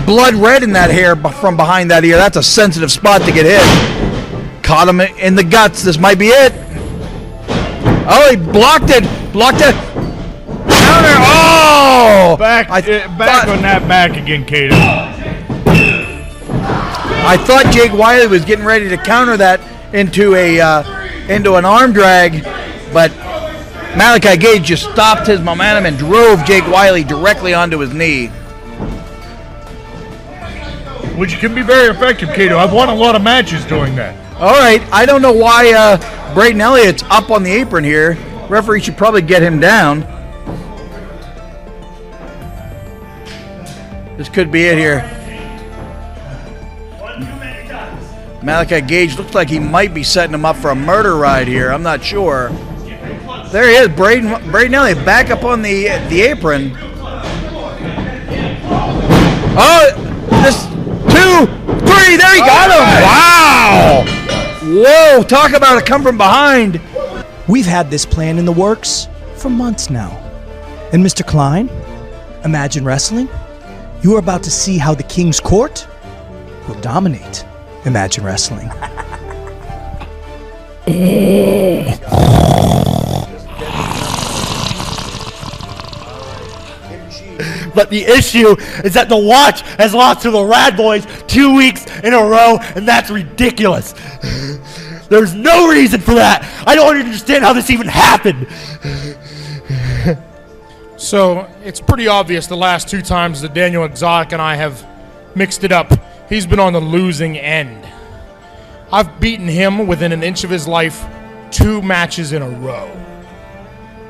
blood red in that hair from behind that ear. That's a sensitive spot to get hit. Caught him in the guts. This might be it. Oh, he blocked it. Blocked it. Counter. Oh! Back on that back again, Kato. I thought Jake Wiley was getting ready to counter that into an arm drag, but Malachi Gage just stopped his momentum and drove Jake Wiley directly onto his knee. Which can be very effective, Kato. I've won a lot of matches doing that. All right, I don't know why Braden Elliott's up on the apron here. Referee should probably get him down. This could be it here. Malachi Gage looks like he might be setting him up for a murder ride here. I'm not sure. There he is, Braden Elliott back up on the apron. Oh, this 2, 3, there he got him. Wow. Whoa, talk about a come from behind. We've had this plan in the works for months now. And Mr. Klein, Imagine Wrestling, you are about to see how the King's Court will dominate Imagine Wrestling. But the issue is that the Watch has lost to the Rad Boys 2 weeks in a row, and that's ridiculous. There's no reason for that. I don't understand how this even happened. So, it's pretty obvious the last 2 times that Daniel Exotic and I have mixed it up, he's been on the losing end. I've beaten him within an inch of his life 2 matches in a row.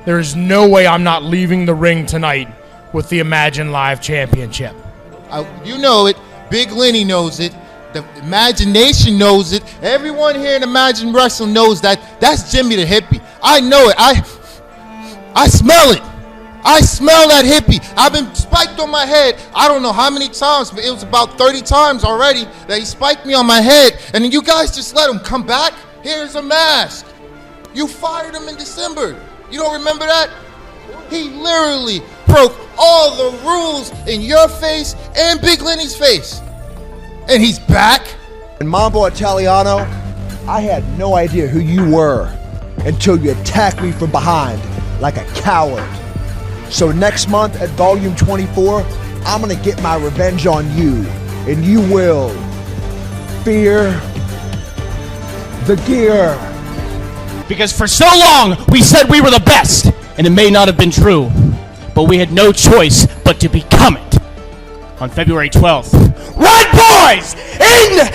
There is no way I'm not leaving the ring tonight with the Imagine Live Championship. You know it. Big Lenny knows it. The Imagination knows it. Everyone here in Imagine Wrestling knows that. That's Jimmy the Hippie. I know it. I smell it. I smell that hippie. I've been spiked on my head. I don't know how many times, but it was about 30 times already that he spiked me on my head. And then you guys just let him come back? Here's a mask. You fired him in December. You don't remember that? He literally broke all the rules in your face and Big Lenny's face. And he's back. And Mambo Italiano, I had no idea who you were until you attacked me from behind like a coward. So next month at Volume 24, I'm gonna get my revenge on you. And you will fear the gear. Because for so long, we said we were the best, and it may not have been true, but we had no choice but to become it. On February 12th, Red Boys in the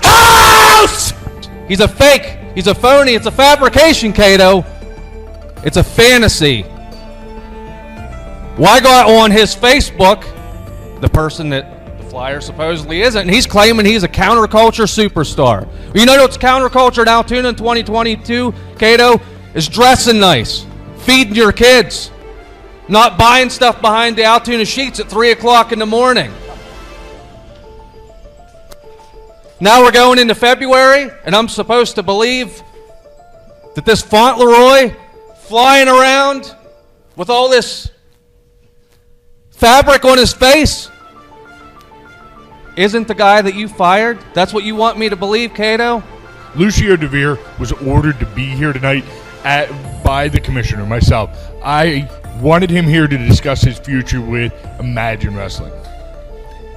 house! He's a fake. He's a phony. It's a fabrication, Kato. It's a fantasy. Why go on his Facebook, the person that the flyer supposedly isn't, and he's claiming he's a counterculture superstar. Well, you know what's counterculture in Altoona in 2022, Kato? Is dressing nice, feeding your kids, not buying stuff behind the Altoona sheets at 3 o'clock in the morning. Now we're going into February, and I'm supposed to believe that this Fauntleroy flying around with all this fabric on his face isn't the guy that you fired? That's what you want me to believe, Kato? Lucio DeVere was ordered to be here tonight by the commissioner, myself. I wanted him here to discuss his future with Imagine Wrestling.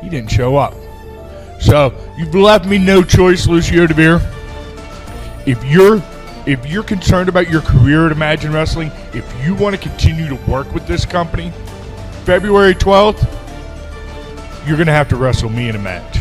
He didn't show up. So you've left me no choice, Lucio DeVere. If you're concerned about your career at Imagine Wrestling, if you want to continue to work with this company, February 12th, you're going to have to wrestle me in a match.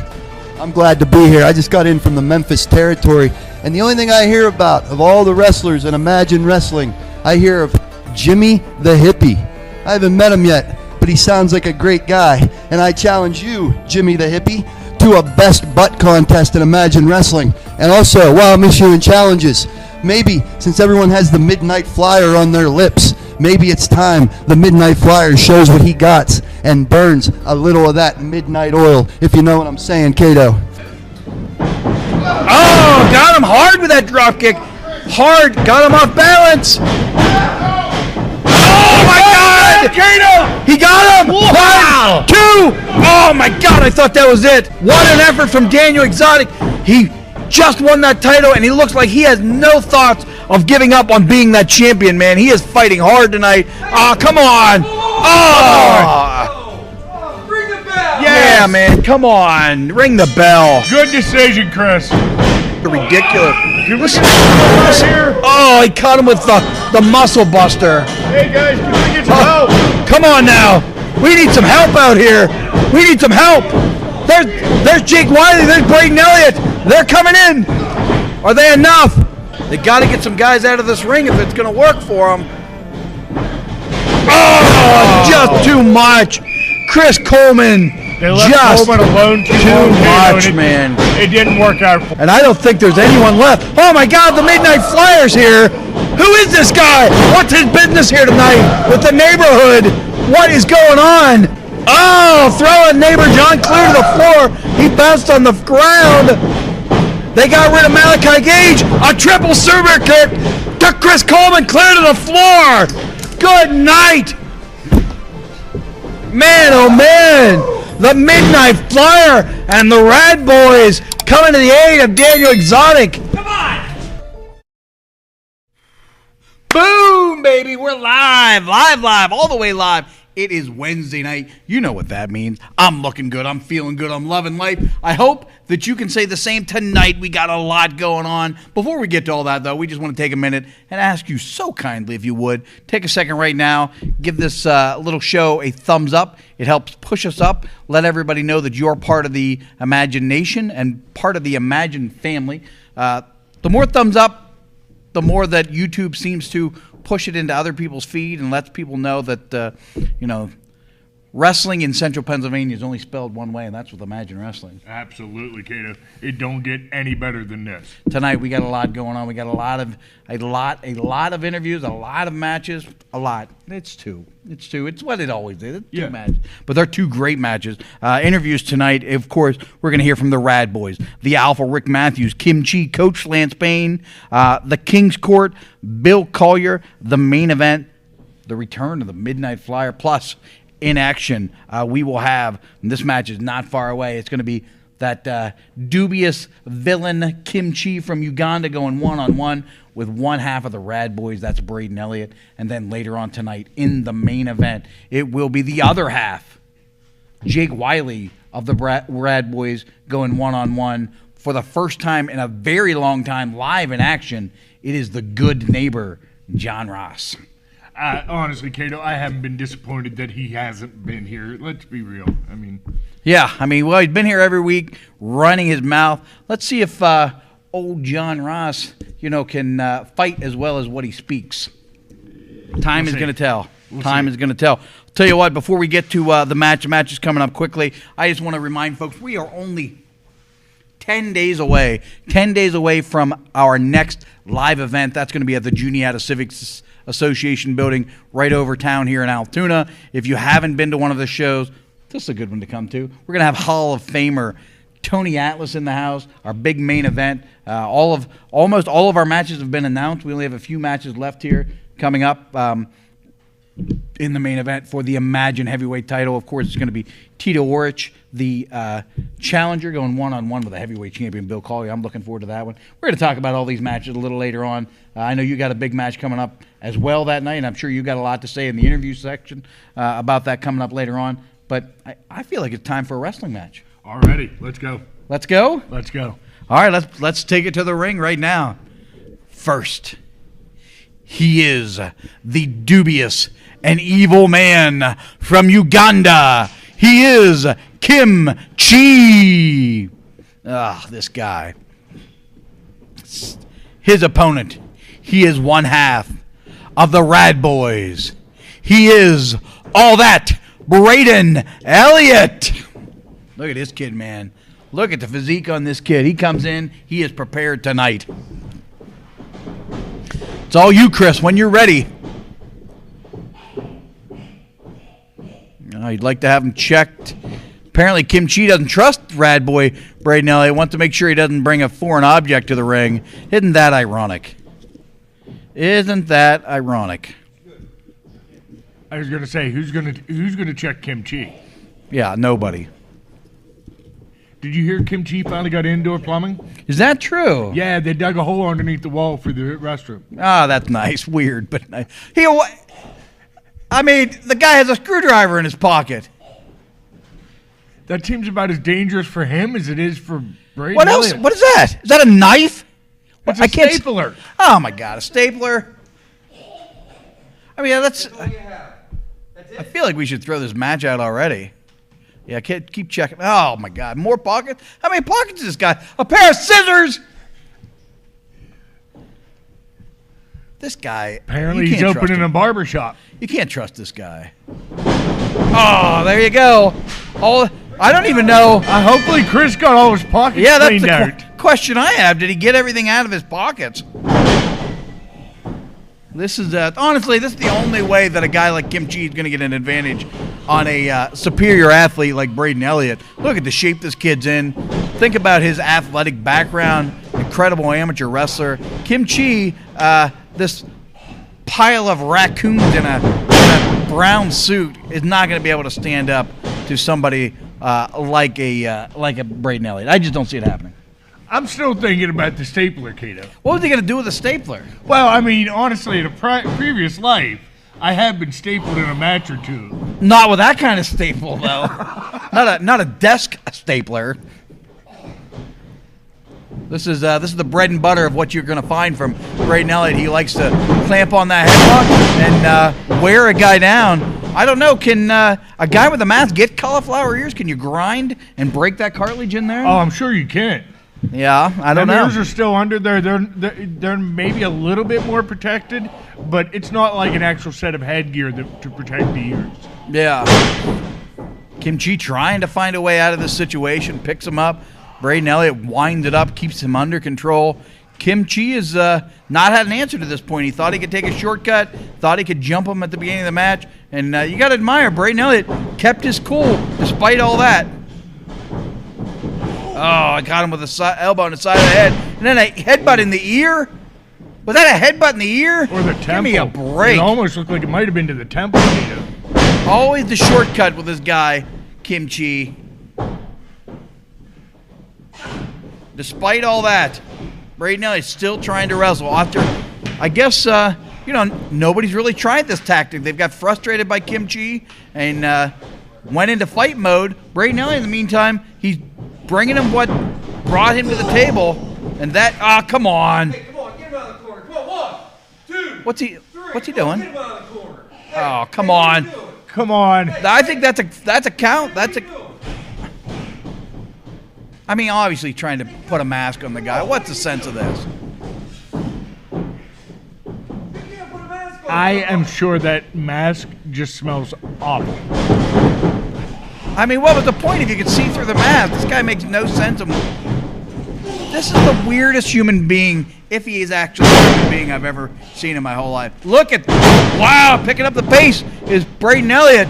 I'm glad to be here. I just got in from the Memphis territory, and the only thing I hear about of all the wrestlers in Imagine Wrestling, I hear of Jimmy the Hippie. I haven't met him yet, but he sounds like a great guy, and I challenge you, Jimmy the Hippie, to a best butt contest in Imagine Wrestling. And also, while I'm issuing challenges, maybe since everyone has the Midnight Flyer on their lips, maybe it's time the Midnight Flyer shows what he got and burns a little of that midnight oil, if you know what I'm saying, Kato. Oh, got him hard with that drop kick. Hard, got him off balance. Oh my God! Kato! He got him! Wow! 1, 2! Oh my God, I thought that was it. What an effort from Daniel Exotic. He just won that title, and he looks like he has no thoughts of giving up on being that champion, man. He is fighting hard tonight. Oh, come on. Oh! Yeah, man, come on. Ring the bell. Good decision, Chris. Ridiculous. Listen. Oh, he caught him with the muscle buster. Hey, guys, can we get some help? Come on now. We need some help out here. We need some help. There's Jake Wiley. There's Braden Elliott. They're coming in. Are they enough? They got to get some guys out of this ring if it's going to work for them. Oh, just too much. Chris Coleman. They left just Coleman alone too much, long, man. It didn't work out. And I don't think there's anyone left. Oh my God, the Midnight Flyer's here. Who is this guy? What's his business here tonight with the neighborhood? What is going on? Oh, throwing neighbor John Clear to the floor. He bounced on the ground. They got rid of Malachi Gage. A triple super kick. Took Chris Coleman clear to the floor. Good night. Man, oh man. The Midnight Flyer and the Rad Boys coming to the aid of Daniel Exotic. Come on! Boom, baby. We're live, all the way live. It is Wednesday night. You know what that means. I'm looking good. I'm feeling good. I'm loving life. I hope that you can say the same tonight. We got a lot going on. Before we get to all that, though, we just want to take a minute and ask you so kindly, if you would, take a second right now. Give this little show a thumbs up. It helps push us up. Let everybody know that you're part of the Imagine Nation and part of the Imagine family. The more thumbs up, the more that YouTube seems to push it into other people's feed and lets people know that, wrestling in central Pennsylvania is only spelled one way, and that's with Imagine Wrestling. Absolutely, Kato. It don't get any better than this. Tonight we got a lot going on. We got a lot of interviews, a lot of matches, a lot. It's two. It's what it always is. It's two matches. But they're two great matches. Interviews tonight, of course, we're going to hear from the Rad Boys, the Alpha Rick Matthews, Kim Chi, Coach Lance Payne, the King's Court, Bill Collier, the main event, the return of the Midnight Flyer, plus in action, we will have, and this match is not far away, it's going to be that dubious villain Kim Chi from Uganda going one-on-one with one half of the Rad Boys, that's Braden Elliott, and then later on tonight in the main event, it will be the other half, Jake Wiley of the Rad Boys going one-on-one for the first time in a very long time live in action. It is the good neighbor, John Ross. Honestly, Kato, I haven't been disappointed that he hasn't been here. Let's be real. Well, he's been here every week, running his mouth. Let's see if old John Ross, can fight as well as what he speaks. Time is going to tell. Time is going to tell. I'll tell you what, before we get to the match is coming up quickly, I just want to remind folks, we are only 10 days away from our next live event. That's going to be at the Juniata Civics Association building right over town here in Altoona. If you haven't been to one of the shows, this is a good one to come to. We're going to have Hall of Famer Tony Atlas in the house, our big main event. Almost all of our matches have been announced. We only have a few matches left here coming up in the main event for the Imagine heavyweight title. Of course, it's going to be Tito Orich, the challenger, going one-on-one with the heavyweight champion Bill Collier. I'm looking forward to that one. We're going to talk about all these matches a little later on. I know you got a big match coming up as well that night, and I'm sure you got a lot to say in the interview section about that coming up later on. But I feel like it's time for a wrestling match. Alrighty, let's go. Let's go? Let's go. All right, let's take it to the ring right now. First, he is the dubious and evil man from Uganda. He is Kim Chi. This guy. His opponent, he is one half of the Rad Boys. He is all that Braden Elliott. Look at this kid, man. Look at the physique on this kid. He comes in, he is prepared tonight. It's all you, Chris, when you're ready. You'd like to have him checked. Apparently, Kim Chi doesn't trust Rad Boy Braden Elliott. Wants to make sure he doesn't bring a foreign object to the ring. Isn't that ironic? Isn't that ironic? I was gonna say who's gonna check Kim Chi? Yeah, nobody. Did you hear Kim Chi finally got indoor plumbing? Is that true? Yeah, they dug a hole underneath the wall for the restroom. Ah, that's nice. Weird, but nice. I mean, the guy has a screwdriver in his pocket. That seems about as dangerous for him as it is for Brady. What else? What is that? Is that a knife? It's a stapler. Oh my God, a stapler. I mean, that's. I feel like we should throw this match out already. Yeah, keep checking. Oh my God, more pockets. How many pockets is this guy? A pair of scissors. This guy. Apparently, he's opening a barber shop. You can't trust this guy. Oh, there you go. I don't even know. Hopefully, Chris got all his pockets cleaned out. That's the question I have. Did he get everything out of his pockets? This is honestly, this is the only way that a guy like Kim Chi is going to get an advantage on a superior athlete like Braden Elliott. Look at the shape this kid's in. Think about his athletic background. Incredible amateur wrestler. Kim Chi, this pile of raccoons in a brown suit, is not going to be able to stand up to somebody like a Braden Elliott. I just don't see it happening. I'm still thinking about the stapler, Kato. What was he going to do with a stapler? Well, I mean, honestly, in a previous life, I have been stapled in a match or two. Not with that kind of staple, though. not a desk stapler. This is the bread and butter of what you're going to find from Braden Elliott. He likes to clamp on that headlock and wear a guy down. I don't know. Can a guy with a mask get cauliflower ears? Can you grind and break that cartilage in there? Oh, I'm sure you can. Yeah, I don't know. Ears are still under there. They're maybe a little bit more protected, but it's not like an actual set of headgear to protect the ears. Yeah. Kim Chi trying to find a way out of this situation, picks him up. Braden Elliott winds it up, keeps him under control. Kim Chi has not had an answer to this point. He thought he could take a shortcut, thought he could jump him at the beginning of the match, and you got to admire Braden Elliott kept his cool despite all that. Oh, I got him with a elbow on the side of the head. And then a headbutt in the ear? Was that a headbutt in the ear? Or the temple. Give me a break. It almost looked like it might have been to the temple. Always the shortcut with this guy, Kim Chi. Despite all that, Braden Elliott's still trying to wrestle. After, I guess, nobody's really tried this tactic. They've got frustrated by Kim Chi and went into fight mode. Braden Elliott, in the meantime, he's bringing him what brought him to the table, and that, come on. Hey, come on, get him out of the corner. Come on, 1, 2, What's he doing? Get him out of the corner. Hey, Oh, come on. Come on. I think that's a count. I mean, obviously trying to put a mask on the guy. What's the sense of this? I am sure that mask just smells awful. I mean, what was the point if you could see through the mask? This guy makes no sense. This is the weirdest human being, if he is actually a human being I've ever seen in my whole life. Look at, wow, picking up the pace is Braden Elliott.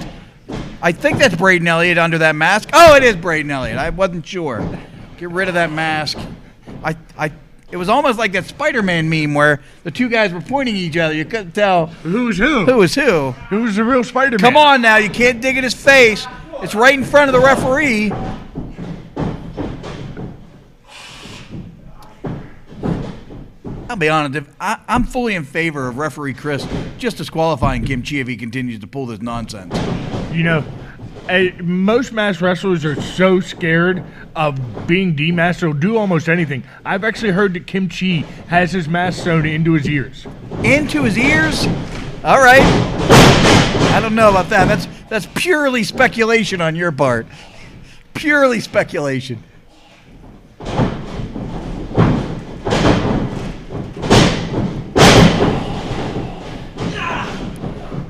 I think that's Braden Elliott under that mask. Oh, it is Braden Elliott. I wasn't sure. Get rid of that mask. It was almost like that Spider-Man meme where the two guys were pointing at each other. You couldn't tell who was who. Who was who? Who was the real Spider-Man? Come on now, you can't dig at his face. It's right in front of the referee. I'll be honest, I'm fully in favor of referee Chris just disqualifying Kim Chi if he continues to pull this nonsense. You know, most masked wrestlers are so scared of being demasked, they'll do almost anything. I've actually heard that Kim Chi has his mask sewn into his ears. Into his ears? All right. I don't know about that. That's purely speculation on your part. Purely speculation.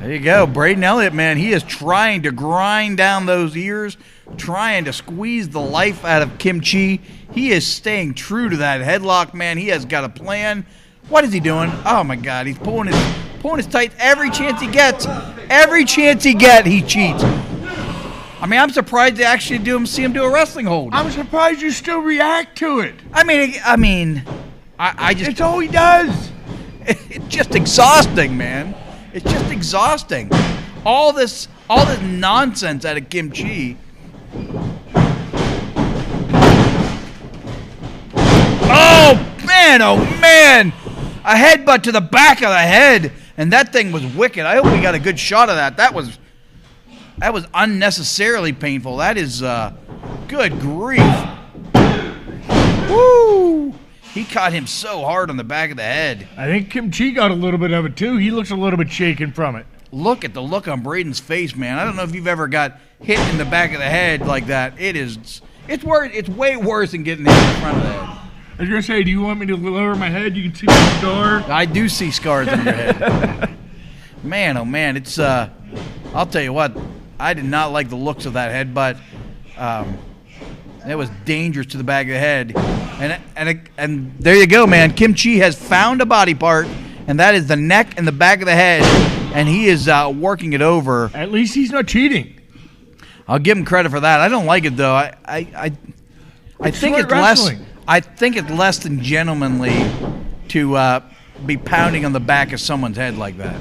There you go. Braden Elliott, man, he is trying to grind down those ears, trying to squeeze the life out of Kim Chi. He is staying true to that headlock, man. He has got a plan. What is he doing? Oh, my God. He's pulling his tights every chance he gets. Every chance he gets, he cheats. I mean, I'm surprised they actually see him do a wrestling hold. I'm surprised you still react to it. I just... It's all he does. It's just exhausting, man. It's just exhausting. all this nonsense out of Kimchi. Oh man! A headbutt to the back of the head, and that thing was wicked. I hope we got a good shot of that. That was unnecessarily painful. That is, good grief. Woo! He caught him so hard on the back of the head. I think Kimchi got a little bit of it too. He looks a little bit shaken from it. Look at the look on Braden's face, man. I don't know if you've ever got hit in the back of the head like that. It's way worse than getting hit in the front of the head. I was gonna say, do you want me to lower my head? You can see my scar. I do see scars on your head. Man, oh man, it's I'll tell you what, I did not like the looks of that headbutt. It was dangerous to the back of the head. And there you go, man. Kimchi has found a body part, and that is the neck and the back of the head, and he is working it over. At least he's not cheating. I'll give him credit for that. I don't like it though. I think it's less. I think it's less than gentlemanly to be pounding on the back of someone's head like that.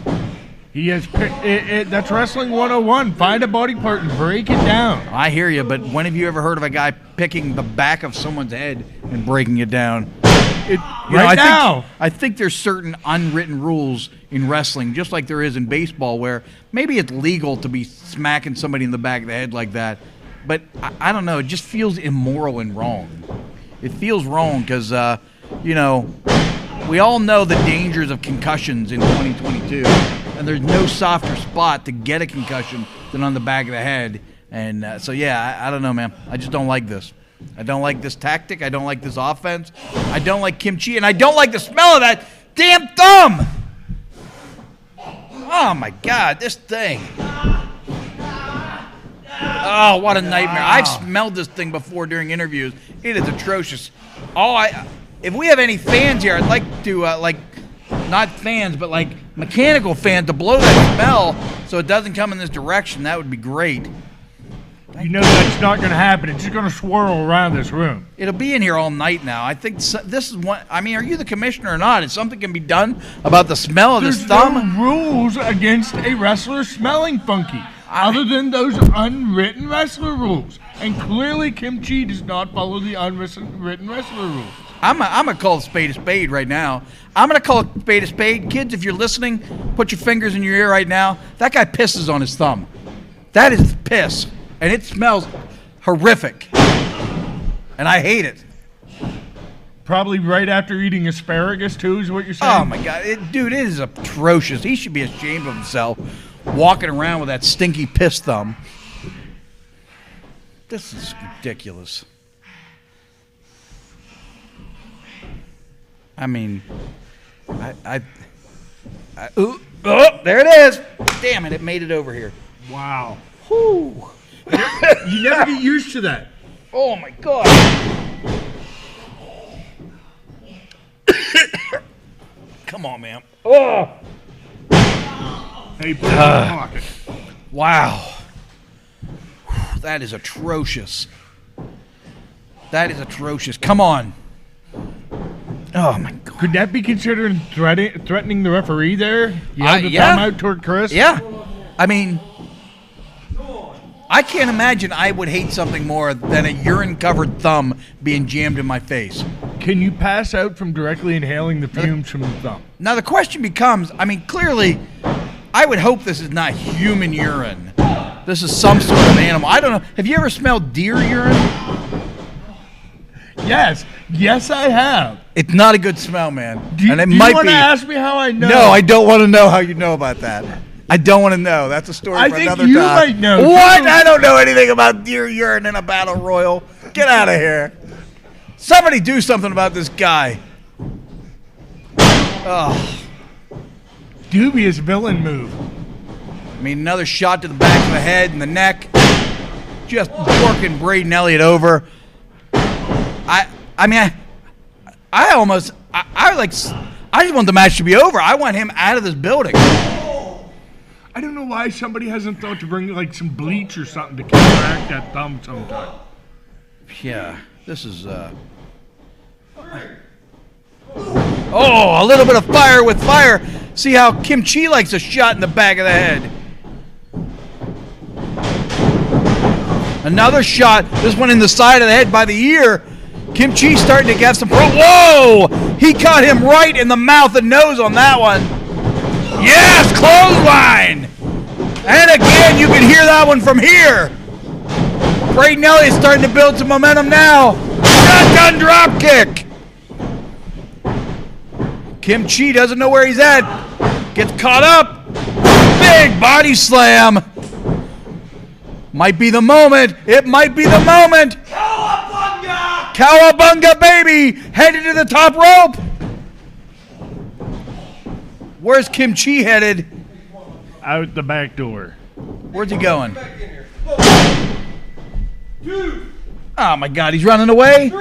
He has. That's wrestling 101. Find a body part and break it down. I hear you, but when have you ever heard of a guy picking the back of someone's head and breaking it down? I think there's certain unwritten rules in wrestling, just like there is in baseball, where maybe it's legal to be smacking somebody in the back of the head like that, but I don't know. It just feels immoral and wrong. It feels wrong because, we all know the dangers of concussions in 2022, and there's no softer spot to get a concussion than on the back of the head. And so, yeah, I don't know, man. I just don't like this. I don't like this tactic. I don't like this offense. I don't like Kimchi, and I don't like the smell of that damn thumb. Oh, my God, this thing. Oh, what a nightmare. I've smelled this thing before during interviews. It is atrocious. If we have any fans here, I'd like to, not fans, but like mechanical fans to blow that smell so it doesn't come in this direction. That would be great. You know that's not going to happen. It's just going to swirl around this room. It'll be in here all night now. I think this is one. I mean, are you the commissioner or not? Is something can be done about the smell of this thumb? There's no rules against a wrestler smelling funky, other than those unwritten wrestler rules. And clearly, Kimchi does not follow the unwritten wrestler rules. I'm gonna call a spade right now. I'm gonna call a spade. Kids, if you're listening, put your fingers in your ear right now. That guy pisses on his thumb. That is piss. And it smells horrific. And I hate it. Probably right after eating asparagus, too, is what you're saying? Oh, my God. Dude, it is atrocious. He should be ashamed of himself walking around with that stinky piss thumb. This is ridiculous. I mean, oh, there it is. Damn it, it made it over here. Wow. Whew. You never get used to that. Oh my God. Come on, man. Oh. Hey, put it in your pocket. Wow. That is atrocious. That is atrocious. Come on. Oh my God. Could that be considered threatening the referee there? You have the yeah. thumb out toward Chris? Yeah. I mean, I can't imagine I would hate something more than a urine-covered thumb being jammed in my face. Can you pass out from directly inhaling the fumes from the thumb? Now the question becomes, I mean, clearly, I would hope this is not human urine. This is some sort of animal. I don't know. Have you ever smelled deer urine? Yes. Yes, I have. It's not a good smell, man. Do you want to ask me how I know? No, I don't want to know how you know about that. I don't want to know. That's a story for another time. You might know. What? I don't know anything about deer urine in a battle royal. Get out of here. Somebody do something about this guy. Oh. Dubious villain move. I mean, another shot to the back of the head and the neck. Just working Braden Elliott over. I just want the match to be over. I want him out of this building. I don't know why somebody hasn't thought to bring like some bleach or something to counteract that thumb sometime. Yeah, this is oh, a little bit of fire with fire. See how Kimchi likes a shot in the back of the head. Another shot. This one in the side of the head by the ear. Kim Chi starting to get some whoa! He caught him right in the mouth and nose on that one. Yes, clothesline! And again, you can hear that one from here. Braden Elliott's starting to build some momentum now. Shotgun drop kick. Kim Chi doesn't know where he's at. Gets caught up. Big body slam. Might be the moment. It might be the moment. Cowabunga! Cowabunga, baby! Headed to the top rope. Where's Kim Chi headed? Out the back door. Where's he going? Oh my God, he's running away.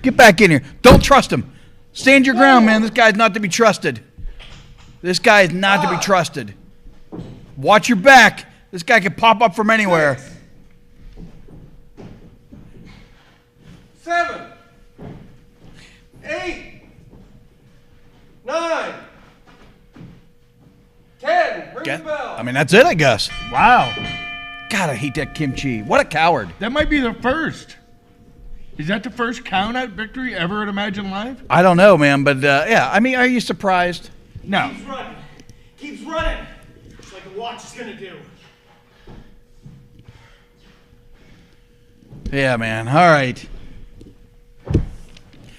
Get back in here. Don't trust him. Stand your ground, man. This guy's not to be trusted. This guy is not to be trusted. Watch your back. This guy can pop up from anywhere. 7, 8, 9, 10. Ring the bell. I mean, that's it, I guess. Wow. God, I hate that Kim Chi. What a coward. That might be the first. Is that the first count-out victory ever at Imagine Live? I don't know, man, but yeah. I mean, are you surprised? No. Keeps running. Keeps running. It's like a watch is going to do. Yeah, man. All right.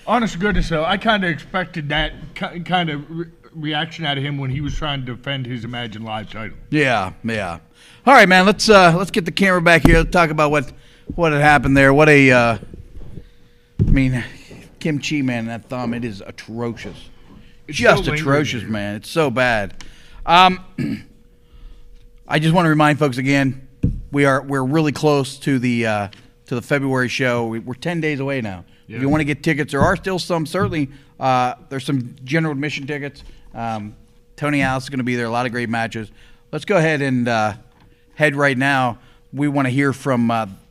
Honest to goodness, though, I kind of expected that kind of reaction out of him when he was trying to defend his Imagine Live title. Yeah, yeah. All right, man. Let's get the camera back here. Let's talk about what had happened there. What a I mean, Kim Chi, man, that thumb, it is atrocious. It's just so atrocious, man. It's so bad. I just want to remind folks again, we're really close to the February show. We're 10 days away now. Yeah. If you want to get tickets, there are still some. Certainly, there's some general admission tickets. Tony Alice is going to be there. A lot of great matches. Let's go ahead and head right now. We want to hear from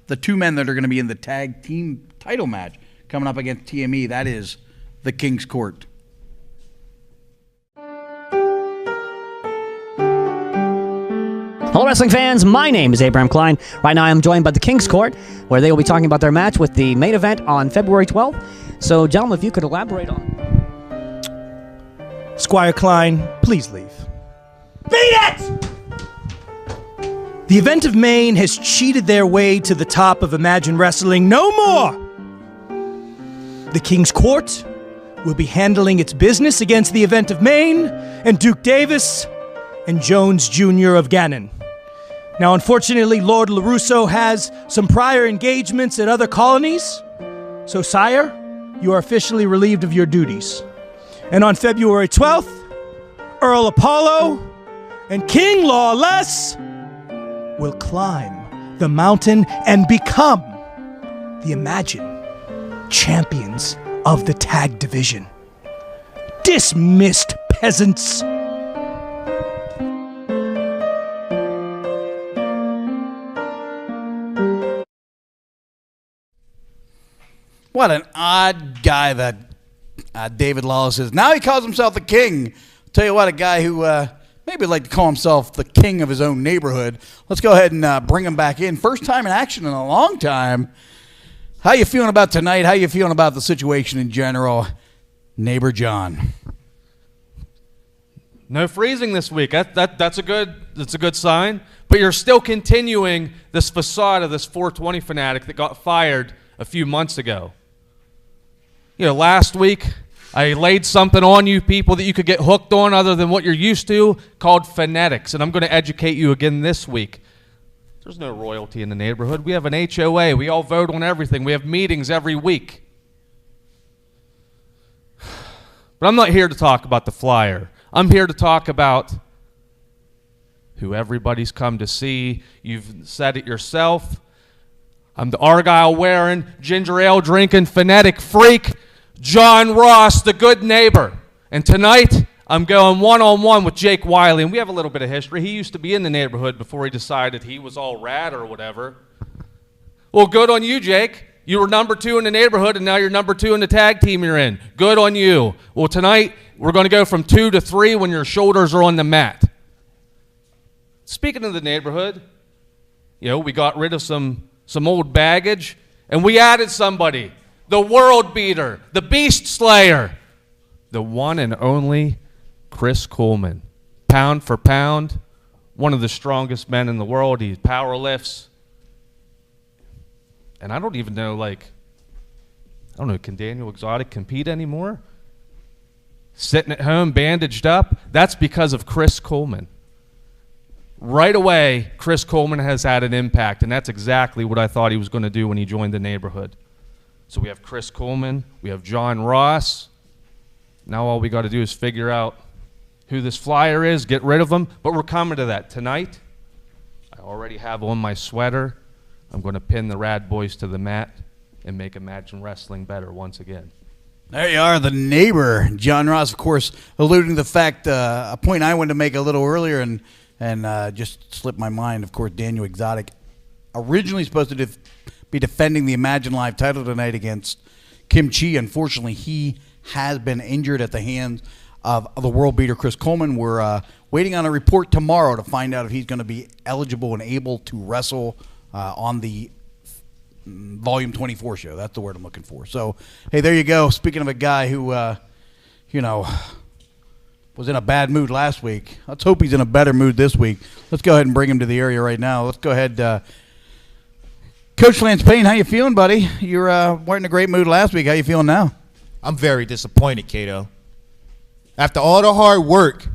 the two men that are going to be in the tag team title match coming up against TME. That is the King's Court. Hello, wrestling fans. My name is Abraham Klein. Right now, I'm joined by the King's Court, where they will be talking about their match with the main event on February 12th. So, gentlemen, if you could elaborate on. Squire Klein, please leave. Beat it! The event of Maine has cheated their way to the top of Imagine Wrestling. No more! The King's Court will be handling its business against the event of Maine and Duke Davis and Jones Jr. of Gannon. Now, unfortunately, Lord LaRusso has some prior engagements at other colonies. So, sire, you are officially relieved of your duties. And on February 12th, Earl Apollo and King Lawless will climb the mountain and become the Imagine champions of the tag division. Dismissed, peasants. What an odd guy that David Lawless is. Now he calls himself the king. I'll tell you what, a guy who maybe would like to call himself the king of his own neighborhood. Let's go ahead and bring him back in. First time in action in a long time. How you feeling about tonight? How you feeling about the situation in general? Neighbor John. No freezing this week. That's a good sign. But you're still continuing this facade of this 420 fanatic that got fired a few months ago. You know, last week I laid something on you people that you could get hooked on other than what you're used to called phonetics, and I'm going to educate you again this week. There's no royalty in the neighborhood. We have an HOA. We all vote on everything. We have meetings every week. But I'm not here to talk about the flyer. I'm here to talk about who everybody's come to see. You've said it yourself. I'm the Argyle-wearing, ginger ale drinking, phonetic freak, John Ross, the good neighbor. And tonight, I'm going one-on-one with Jake Wiley, and we have a little bit of history. He used to be in the neighborhood before he decided he was all rad or whatever. Well, good on you, Jake. You were number 2 in the neighborhood, and now you're number 2 in the tag team you're in. Good on you. Well, tonight, we're going to go from 2 to 3 when your shoulders are on the mat. Speaking of the neighborhood, you know, we got rid of some some old baggage, and we added somebody, the world beater, the beast slayer, the one and only Chris Coleman. Pound for pound, one of the strongest men in the world. He power lifts. And I don't even know, can Daniel Exotic compete anymore? Sitting at home, bandaged up, that's because of Chris Coleman. Right away, Chris Coleman has had an impact, and that's exactly what I thought he was going to do when he joined the neighborhood. So we have Chris Coleman, we have John Ross. Now all we got to do is figure out who this flyer is, get rid of him, but we're coming to that. Tonight, I already have on my sweater. I'm going to pin the Rad Boys to the mat and make Imagine Wrestling better once again. There you are, the neighbor, John Ross, of course, alluding to the fact, a point I wanted to make a little earlier and just slipped my mind. Of course, Daniel Exotic, originally supposed to be defending the Imagine Live title tonight against Kim Chi. Unfortunately, he has been injured at the hands of the world beater Chris Coleman. We're waiting on a report tomorrow to find out if he's going to be eligible and able to wrestle on the Volume 24 show. That's the word I'm looking for. So, hey, there you go. Speaking of a guy who, was in a bad mood last week, let's hope he's in a better mood this week. Let's go ahead and bring him to the area right now. Let's go ahead. Coach Lance Payne, how you feeling, buddy? You weren't in a great mood last week. How you feeling now? I'm very disappointed, Cato. After all the hard work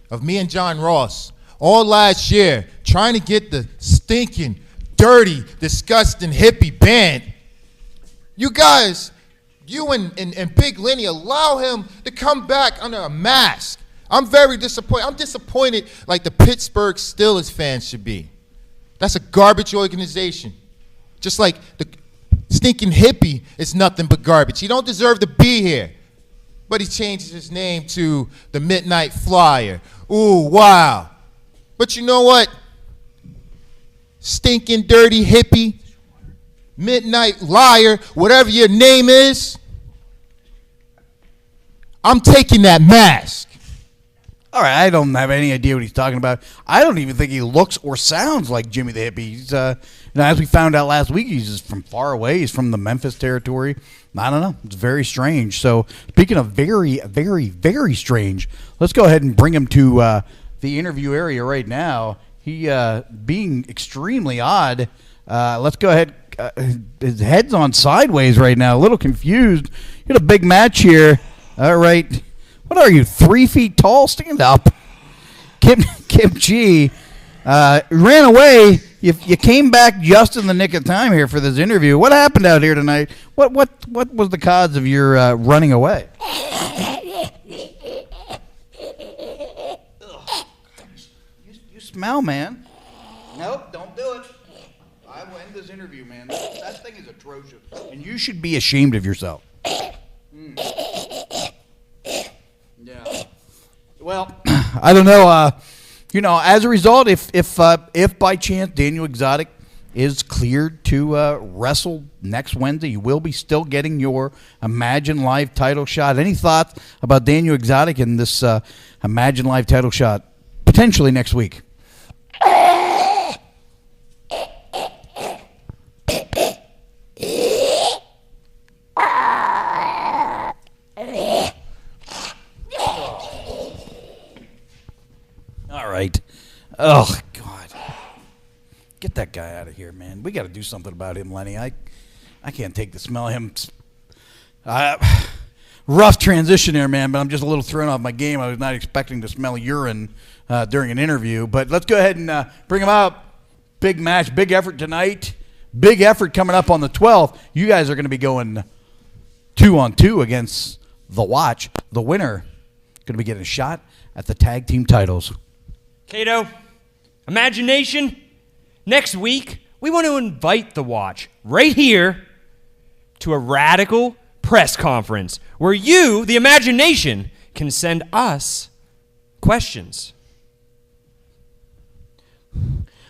of me and John Ross all last year trying to get the stinking, dirty, disgusting hippie banned, you guys, you and Big Lenny allow him to come back under a mask. I'm very disappointed. I'm disappointed like the Pittsburgh Steelers fans should be. That's a garbage organization. Just like the stinking hippie is nothing but garbage. He don't deserve to be here. But he changes his name to the Midnight Flyer. Ooh, wow. But you know what? Stinking dirty hippie, midnight liar, whatever your name is, I'm taking that mask. All right, I don't have any idea what he's talking about. I don't even think he looks or sounds like Jimmy the Hippie. He's, as we found out last week, he's just from far away. He's from the Memphis territory. I don't know. It's very strange. So speaking of very, very, very strange, let's go ahead and bring him to the interview area right now. He being extremely odd. Let's go ahead. His head's on sideways right now. A little confused. You got a big match here. All right. What are you, 3 feet tall? Stand up. Kim Chi ran away. You came back just in the nick of time here for this interview. What happened out here tonight? What was the cause of your running away? You smell, man. Nope, don't do it. I will end this interview, man. That thing is atrocious, and you should be ashamed of yourself. Yeah. Well, I don't know. As a result, if by chance Daniel Exotic is cleared to wrestle next Wednesday, you will be still getting your Imagine Live title shot. Any thoughts about Daniel Exotic and this Imagine Live title shot potentially next week? All right. Oh, God. Get that guy out of here, man. We got to do something about him, Lenny. I can't take the smell of him. Rough transition there, man, but I'm just a little thrown off my game. I was not expecting to smell urine during an interview. But let's go ahead and bring him out. Big match, big effort tonight. Big effort coming up on the 12th. You guys are going to be going 2-on-2 against The Watch. The winner going to be getting a shot at the tag team titles. Cato, Imagination, next week, we want to invite The Watch right here to a radical press conference where you, the Imagination, can send us questions.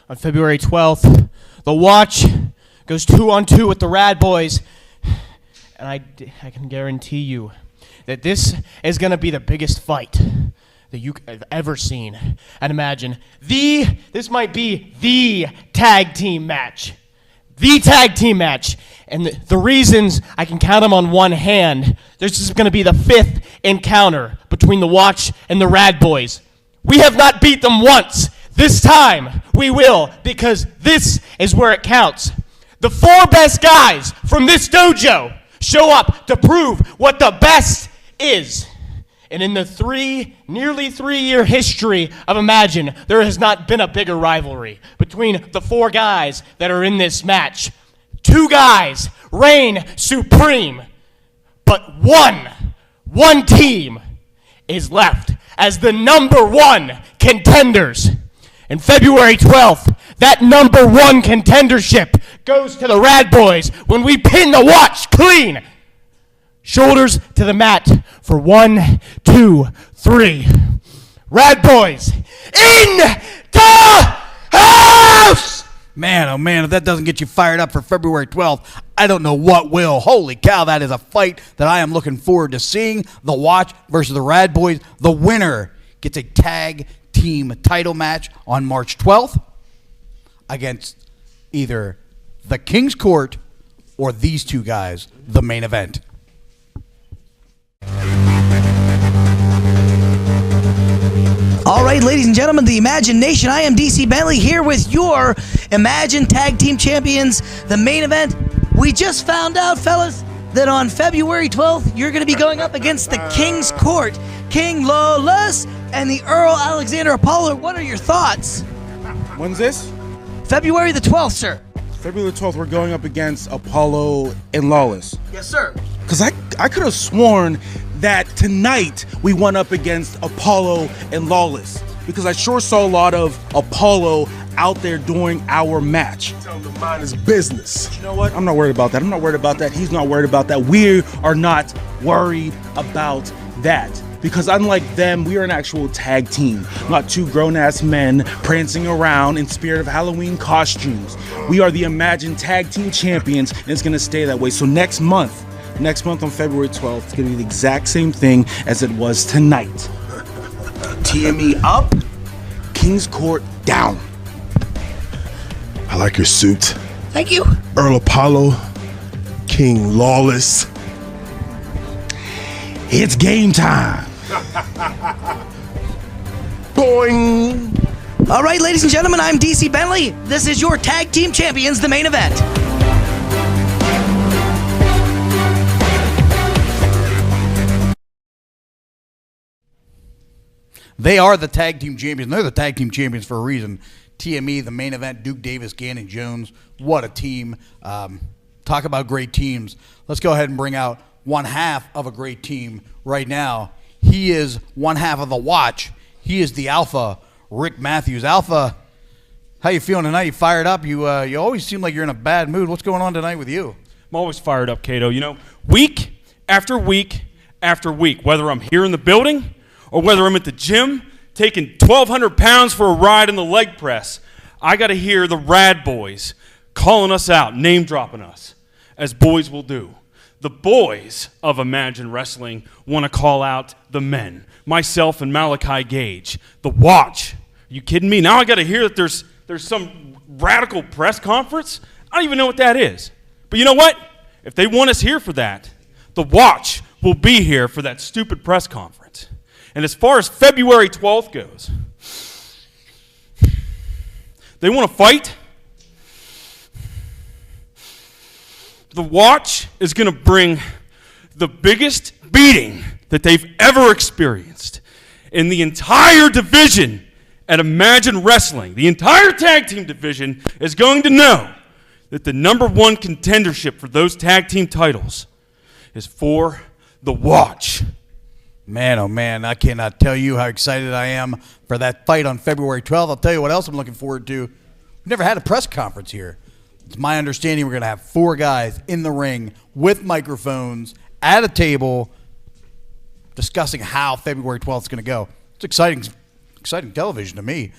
On February 12th, The Watch goes 2-on-2 with the Rad Boys. And I can guarantee you that this is going to be the biggest fight that you have ever seen. And imagine, this might be the tag team match. the tag team match. And the reasons, I can count them on one hand. This is going to be the 5th encounter between the Watch and the Rad Boys. We have not beat them once. This time, we will, because this is where it counts. The 4 best guys from this dojo show up to prove what the best is. And in the nearly 3-year history of Imagine, there has not been a bigger rivalry between the 4 guys that are in this match. 2 guys reign supreme, but one team is left as the number 1 contenders. And February 12th, that number 1 contendership goes to the Rad Boys when we pin the Watch clean. Shoulders to the mat for 1, 2, 3. Rad Boys in the house! Man, oh man, if that doesn't get you fired up for February 12th, I don't know what will. Holy cow, that is a fight that I am looking forward to seeing. The Watch versus the Rad Boys. The winner gets a tag team title match on March 12th against either the King's Court or these 2 guys, the main event. All right, ladies and gentlemen, the Imagine Nation. I am DC Bentley here with your Imagine Tag Team Champions, the main event. We just found out, fellas, that on February 12th, you're going to be going up against the King's Court, King Lawless and the Earl Alexander Apollo. What are your thoughts? When's this? February the 12th, sir. February the 12th, we're going up against Apollo and Lawless. Yes, sir. Because I could have sworn that tonight we went up against Apollo and Lawless. Because I sure saw a lot of Apollo out there during our match. Tell him to mind his business. But you know what? I'm not worried about that. I'm not worried about that. He's not worried about that. We are not worried about that. Because unlike them, we are an actual tag team, not 2 grown-ass men prancing around in spirit of Halloween costumes. We are the Imagine Tag Team Champions, and it's going to stay that way. So next month on February 12th, it's going to be the exact same thing as it was tonight. TME up, King's Court down. I like your suit. Thank you. Earl Apollo, King Lawless. It's game time. Boing. All right, ladies and gentlemen, I'm DC Bentley. This is your Tag Team Champions, the main event. They are the tag team champions. They're the tag team champions for a reason. TME, the main event, Duke Davis, Gannon Jones. What a team. Talk about great teams. Let's go ahead and bring out one half of a great team right now. He is one half of the Watch. He is the Alpha, Rick Matthews. Alpha, how you feeling tonight? You fired up? You always seem like you're in a bad mood. What's going on tonight with you? I'm always fired up, Cato. You know, week after week after week, whether I'm here in the building or whether I'm at the gym taking 1,200 pounds for a ride in the leg press, I got to hear the Rad Boys calling us out, name-dropping us, as boys will do. The boys of Imagine Wrestling want to call out the men, myself and Malachi Gage. The Watch. Are you kidding me? Now I got to hear that there's some radical press conference? I don't even know what that is. But you know what? If they want us here for that, the Watch will be here for that stupid press conference. And as far as February 12th goes, they want to fight. The Watch is going to bring the biggest beating that they've ever experienced in the entire division at Imagine Wrestling. The entire tag team division is going to know that the number one contendership for those tag team titles is for the Watch. Man, oh man, I cannot tell you how excited I am for that fight on February 12th. I'll tell you what else I'm looking forward to. We've never had a press conference here. It's my understanding we're going to have 4 guys in the ring with microphones at a table discussing how February 12th is going to go. It's exciting television to me.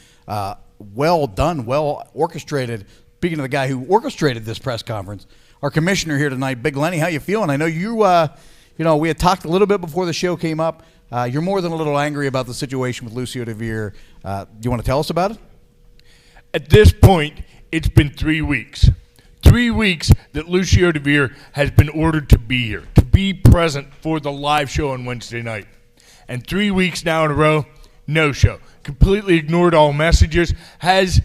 Well done, well orchestrated. Speaking of the guy who orchestrated this press conference, our commissioner here tonight, Big Lenny, how you feeling? I know we had talked a little bit before the show came up. You're more than a little angry about the situation with Lucio DeVere. Do you want to tell us about it? At this point, it's been 3 weeks. 3 3 weeks that Lucio DeVere has been ordered to be here, to be present for the live show on Wednesday night. And 3 weeks now in a row, no show. Completely ignored all messages, has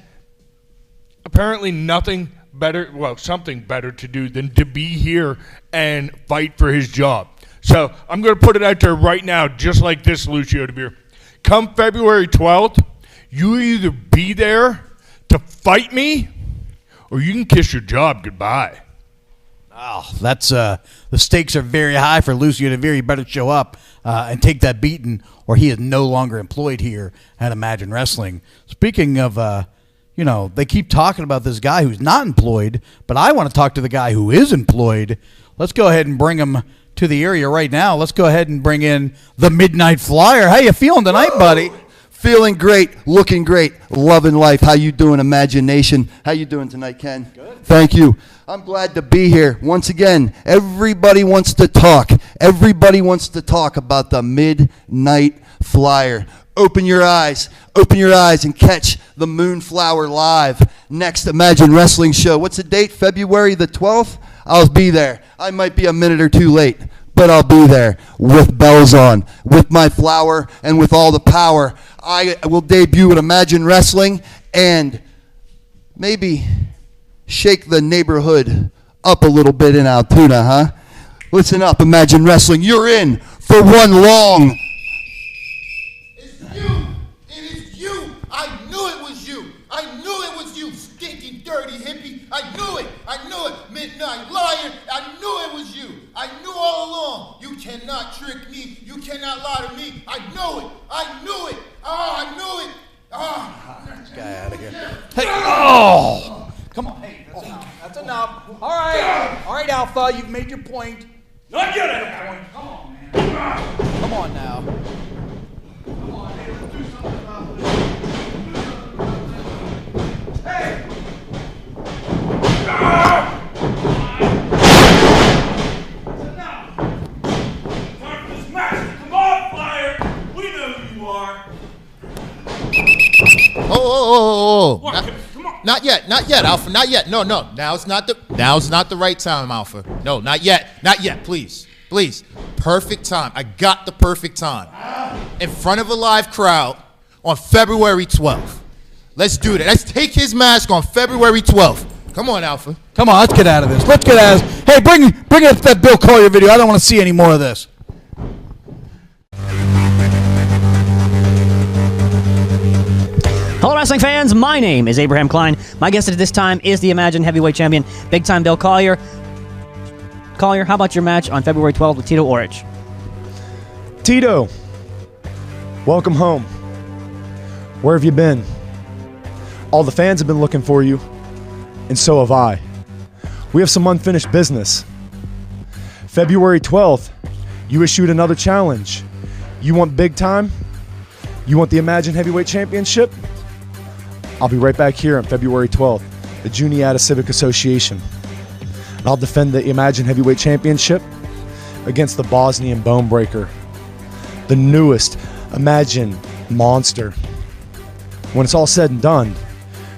apparently nothing better, well, something better to do than to be here and fight for his job. So I'm going to put it out there right now, just like this, Lucio DeVere. Come February 12th, you either be there to fight me, or you can kiss your job goodbye. Oh, that's the stakes are very high for Lucio DeVere. He better show up and take that beating, or he is no longer employed here at Imagine Wrestling. Speaking of, they keep talking about this guy who's not employed, but I want to talk to the guy who is employed. Let's go ahead and bring him to the area right now. Let's go ahead and bring in the Midnight Flyer. How you feeling tonight, buddy? Feeling great, looking great, loving life. How you doing, Imagination? How you doing tonight, Ken? Good. Thank you. I'm glad to be here. Once again, everybody wants to talk. Everybody wants to talk about the Midnight Flyer. Open your eyes and catch the Moonflower live. Next Imagine Wrestling show. What's the date? February the 12th? I'll be there. I might be a minute or two late, but I'll be there with bells on, with my flower, and with all the power. I will debut at Imagine Wrestling and maybe shake the neighborhood up a little bit in Altoona, huh? Listen up, Imagine Wrestling. You're in for one long. It's you. It is you. I knew it was you. I knew it was you, stinky, dirty hippie. I knew it. I knew it. Midnight liar. I knew it was you. I knew all along. You cannot trick me. You cannot lie to me. I know it. I knew it. Oh, I knew it. Oh. Get this guy out of here. Hey, oh! Come on. Hey, that's enough. All right, Alpha, you've made your point. Not yet, Aaron. Come on, man. Come on now. Come on, hey, let's do something about this. Hey! Oh. What? Come on. Not yet, Alpha. Not yet. No. Now's not the right time, Alpha. No, not yet. Please. Perfect time. I got the perfect time. In front of a live crowd on February 12th. Let's do that. Let's take his mask on February 12th. Come on, Alpha. Come on, let's get out of this. Hey, bring up that Bill Collier video. I don't want to see any more of this. Hello, wrestling fans. My name is Abraham Klein. My guest at this time is the Imagine Heavyweight Champion, Big Time Bill Collier. Collier, how about your match on February 12th with Tito Orich? Tito, welcome home. Where have you been? All the fans have been looking for you, and so have I. We have some unfinished business. February 12th, you issued another challenge. You want big time? You want the Imagine Heavyweight Championship? I'll be right back here on February 12th, the Juniata Civic Association. And I'll defend the Imagine Heavyweight Championship against the Bosnian Bonebreaker, the newest Imagine monster. When it's all said and done,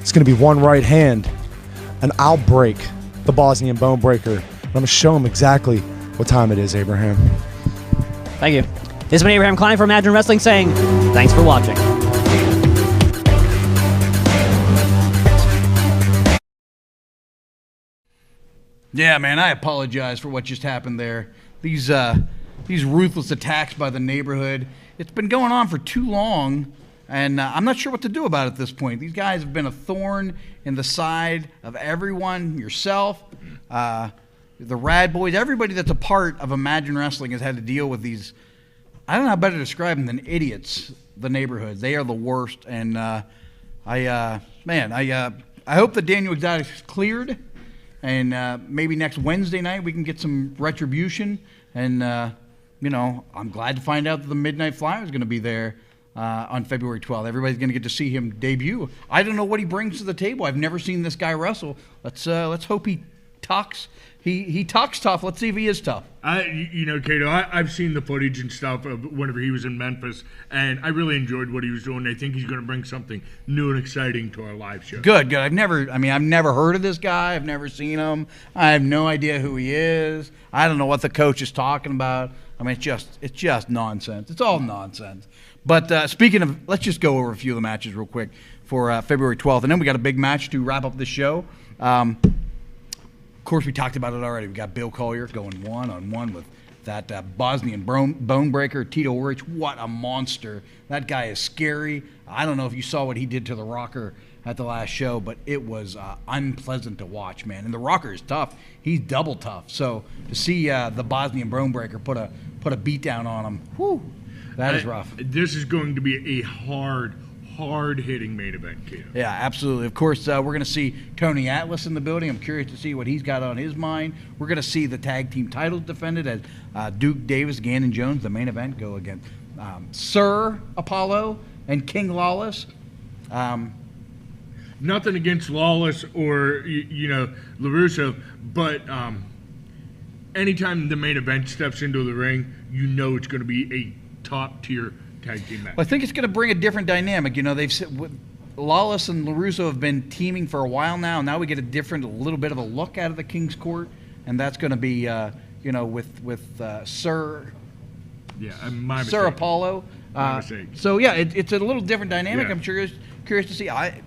it's going to be one right hand, and I'll break the Bosnian Bonebreaker. And I'm going to show him exactly what time it is, Abraham. Thank you. This has been Abraham Klein for Imagine Wrestling saying, thanks for watching. Yeah, man, I apologize for what just happened there. These ruthless attacks by the neighborhood. It's been going on for too long, and I'm not sure what to do about it at this point. These guys have been a thorn in the side of everyone, yourself, the Rad Boys, everybody that's a part of Imagine Wrestling has had to deal with these, I don't know how better to describe them than idiots, the neighborhoods. They are the worst, and I hope that Daniel Exotic is cleared. And maybe next Wednesday night we can get some retribution. And, I'm glad to find out that the Midnight Flyer is going to be there on February 12th. Everybody's going to get to see him debut. I don't know what he brings to the table. I've never seen this guy wrestle. Let's hope he talks He talks tough. Let's see if he is tough. Cato, I've seen the footage and stuff of whenever he was in Memphis, and I really enjoyed what he was doing. I think he's going to bring something new and exciting to our live show. Good. I've never heard of this guy. I've never seen him. I have no idea who he is. I don't know what the coach is talking about. I mean, it's just nonsense. It's all nonsense. But speaking of, let's just go over a few of the matches real quick for February 12th, and then we got a big match to wrap up the show. Of course, we talked about it already. We got Bill Collier going one-on-one with that Bosnian bone breaker, Tito Orich. What a monster. That guy is scary. I don't know if you saw what he did to the Rocker at the last show, but it was unpleasant to watch, man. And the Rocker is tough. He's double tough. So to see the Bosnian bone breaker put a beat down on him, whew, that is rough. This is going to be a hard-hitting main event, Kato. Yeah, absolutely. Of course, we're going to see Tony Atlas in the building. I'm curious to see what he's got on his mind. We're going to see the tag team titles defended as Duke Davis, Gannon Jones, the main event, go against Sir Apollo and King Lawless. Nothing against Lawless or LaRusso, but anytime the main event steps into the ring, you know it's going to be a top-tier tag team match. Well, I think it's going to bring a different dynamic. Lawless and LaRusso have been teaming for a while now. Now we get a little bit of a look out of the King's Court, and that's going to be, with Sir. Yeah, my Sir mistake. Apollo. My mistake. So yeah, it's a little different dynamic. Yeah. I'm curious to see. I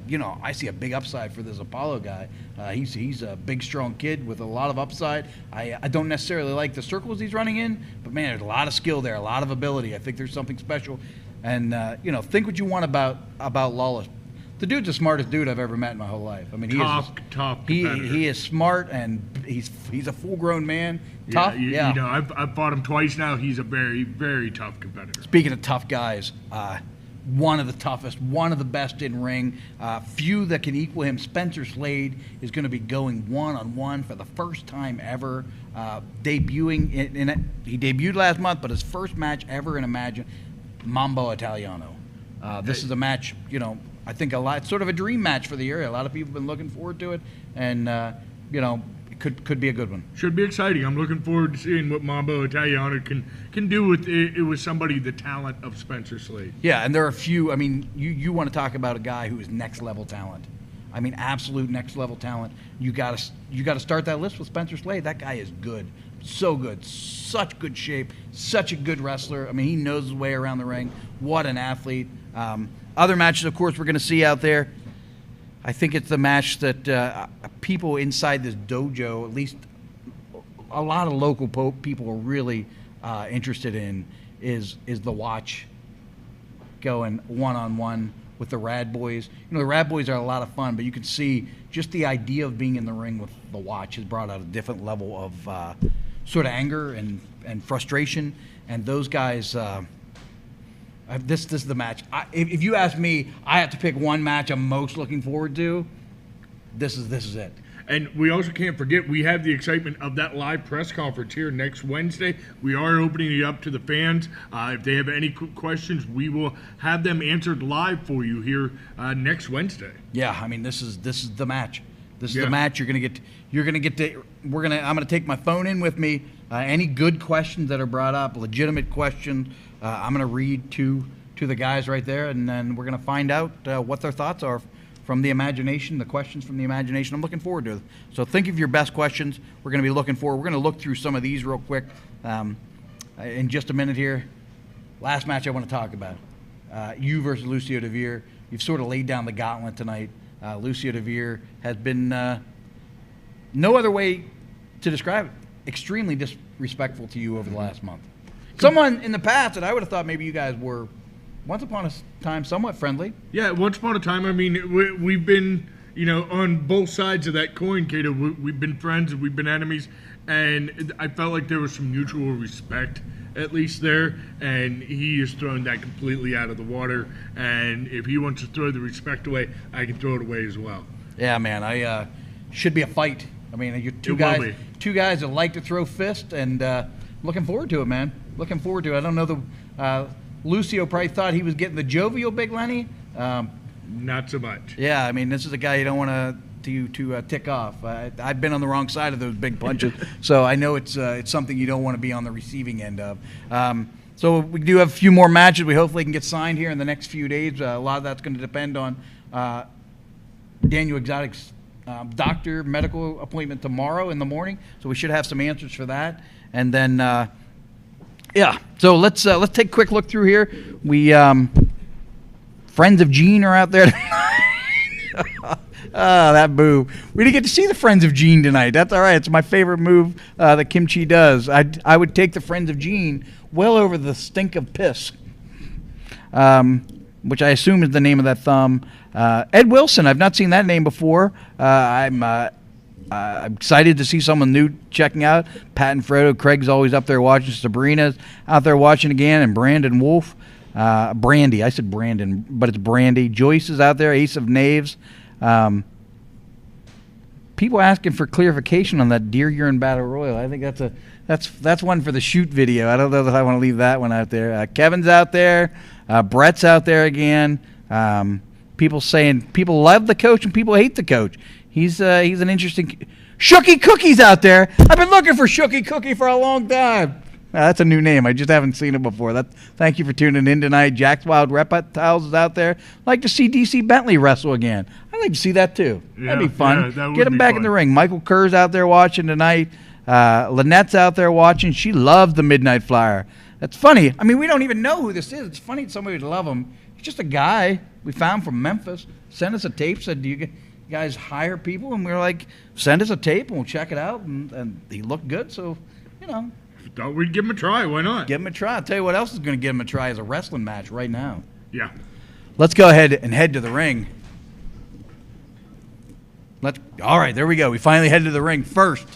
see a big upside for this Apollo guy. He's a big, strong kid with a lot of upside. I don't necessarily like the circles he's running in, but man, there's a lot of skill there, a lot of ability. I think there's something special. And think what you want about Lawless. The dude's the smartest dude I've ever met in my whole life. I mean, he is smart, and he's a full-grown man. Tough, yeah. I've fought him twice now. He's a very, very tough competitor. Speaking of tough guys, one of the toughest, one of the best in ring. Few that can equal him. Spencer Slade is going to be going one-on-one for the first time ever. Debuting he debuted last month, but his first match ever in Imagine, Mambo Italiano. This is a match, I think it's sort of a dream match for the area. A lot of people have been looking forward to it, and it could be a good one. Should be exciting. I'm looking forward to seeing what Mambo Italiano can do with somebody the talent of Spencer Slade. Yeah, and there are a few. I mean, you want to talk about a guy who is next level talent. I mean, absolute next level talent. You got to start that list with Spencer Slade. That guy is good, so good, such good shape, such a good wrestler. I mean, he knows his way around the ring. What an athlete. Other matches, of course, we're going to see out there. I think it's the match that people inside this dojo, at least a lot of local people, are really interested in, is the Watch going one-on-one with the Rad Boys. The Rad Boys are a lot of fun, but you can see just the idea of being in the ring with the Watch has brought out a different level of sort of anger and frustration. And those guys... This is the match. If you ask me, I have to pick one match I'm most looking forward to. This is it. And we also can't forget, we have the excitement of that live press conference here next Wednesday. We are opening it up to the fans. If they have any questions, we will have them answered live for you here next Wednesday. Yeah, I mean, this is the match. This is the match you're gonna get to. I'm gonna take my phone in with me. Any good questions that are brought up, legitimate questions, I'm gonna read to the guys right there, and then we're gonna find out what their thoughts are from the imagination, the questions from the imagination. I'm looking forward to it. So think of your best questions. We're gonna be looking for. We're gonna look through some of these real quick in just a minute here. Last match I want to talk about: you versus Lucio DeVere. You've sort of laid down the gauntlet tonight. Lucio DeVere has been, no other way to describe it, extremely disrespectful to you over the last month. Someone in the past that I would have thought maybe you guys were, once upon a time, somewhat friendly. Yeah, once upon a time, I mean, we've been, on both sides of that coin, Kato. We've been friends, we've been enemies, and I felt like there was some mutual respect, at least there, and he has thrown that completely out of the water, and if he wants to throw the respect away, I can throw it away as well. Yeah, man, should be a fight. I mean, you're two guys that like to throw fists, and looking forward to it, man. Looking forward to it. I don't know, Lucio probably thought he was getting the jovial Big Lenny. Not so much. Yeah, I mean, this is a guy you don't want to to tick off. I've been on the wrong side of those big punches, so I know it's something you don't want to be on the receiving end of. So we do have a few more matches. We hopefully can get signed here in the next few days. A lot of that's going to depend on Daniel Exotic's doctor medical appointment tomorrow in the morning. So we should have some answers for that. And then, yeah. So let's take a quick look through here. We Friends of Gene are out there. That move. We didn't get to see the Friends of Gene tonight. That's all right. It's my favorite move that Kim Chi does. I would take the Friends of Gene well over the stink of piss, which I assume is the name of that thumb. Ed Wilson, I've not seen that name before. I'm excited to see someone new checking out. Pat and Frodo. Craig's always up there watching. Sabrina's out there watching again. And Brandon Wolf. Brandy. I said Brandon, but it's Brandy. Joyce is out there. Ace of Knaves. People asking for clarification on that Deer Urine Battle Royal. I think that's one for the shoot video. I don't know if I want to leave that one out there. Kevin's out there. Brett's out there again. People saying people love the coach and people hate the coach. He's an interesting. Shooky Cookie's out there. I've been looking for Shooky Cookie for a long time. That's a new name. I just haven't seen it before. Thank you for tuning in tonight. Jack's Wild Reptiles is out there. I'd like to see DC Bentley wrestle again. I'd like to see that too. That'd be fun. Get him back in the ring. Michael Kerr's out there watching tonight. Lynette's out there watching. She loves the Midnight Flyer. That's funny. I mean, we don't even know who this is. It's funny that somebody would love him. He's just a guy we found from Memphis. Sent us a tape. Said, do you guys hire people? And we were like, send us a tape and we'll check it out. And he looked good. So, you know. Thought we'd give him a try. Why not? Give him a try. I'll tell you what else is going to give him a try is a wrestling match right now. Yeah. Let's go ahead and head to the ring. All right, there we go. We finally head to the ring first.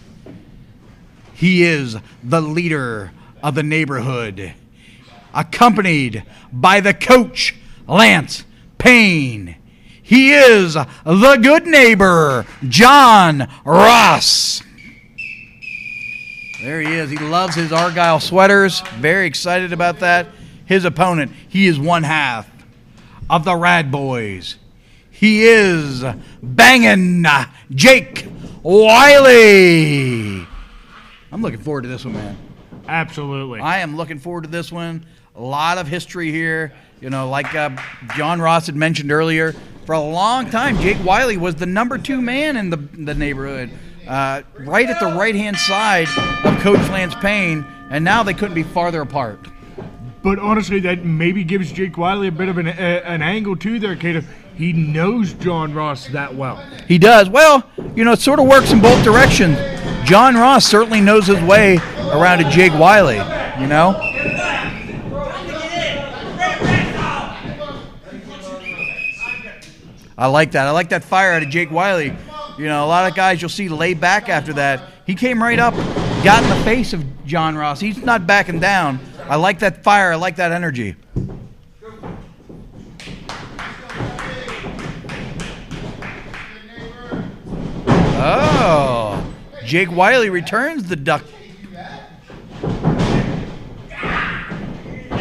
He is the leader of the neighborhood, accompanied by the coach, Lance Payne. He is the good neighbor, John Ross. There he is. He loves his Argyle sweaters. Very excited about that. His opponent, he is one half of the Rad Boys. He is banging Jake Wiley. I'm looking forward to this one, man. Absolutely. I am looking forward to this one. A lot of history here. You know, like John Ross had mentioned earlier, for a long time, Jake Wiley was the number 2 man in the neighborhood. Right at the right-hand side of Coach Lance Payne, and now they couldn't be farther apart. But honestly, that maybe gives Jake Wiley a bit of an angle too there, Cato. He knows John Ross that well. He does. Well, you know, it sort of works in both directions. John Ross certainly knows his way around to Jake Wiley, you know? I like that. I like that fire out of Jake Wiley. You know, a lot of guys you'll see lay back after that. He came right up, got in the face of John Ross. He's not backing down. I like that fire. I like that energy. Oh, Jake Wiley returns the duck.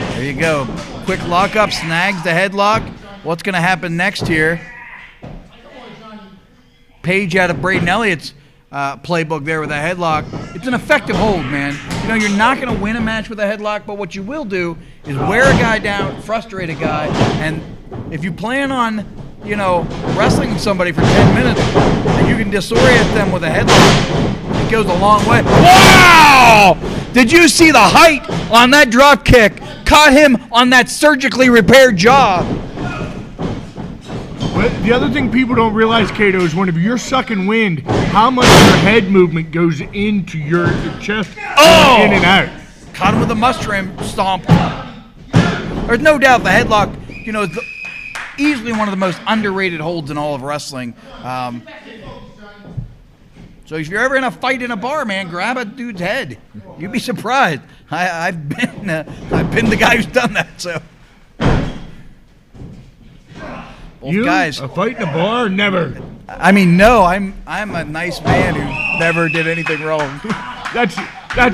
There you go. Quick lockup, snags the headlock. What's going to happen next here? Page out of Braden Elliott's playbook there with a headlock. It's an effective hold, man. You know, you're not going to win a match with a headlock, but what you will do is wear a guy down, frustrate a guy, and if you plan on, you know, wrestling somebody for 10 minutes and you can disorient them with a headlock, it goes a long way. Wow! Did you see the height on that drop kick? Caught him on that surgically repaired jaw. But the other thing people don't realize, Cato, is whenever you're sucking wind, how much your head movement goes into your chest in and out. Caught him with a mushroom stomp. There's no doubt the headlock, you know, is easily one of the most underrated holds in all of wrestling. So if you're ever in a fight in a bar, man, grab a dude's head. You'd be surprised. I've been the guy who's done that. So. You? Guys. A fight in a bar? Never. I mean, no. I'm a nice man who never did anything wrong. That's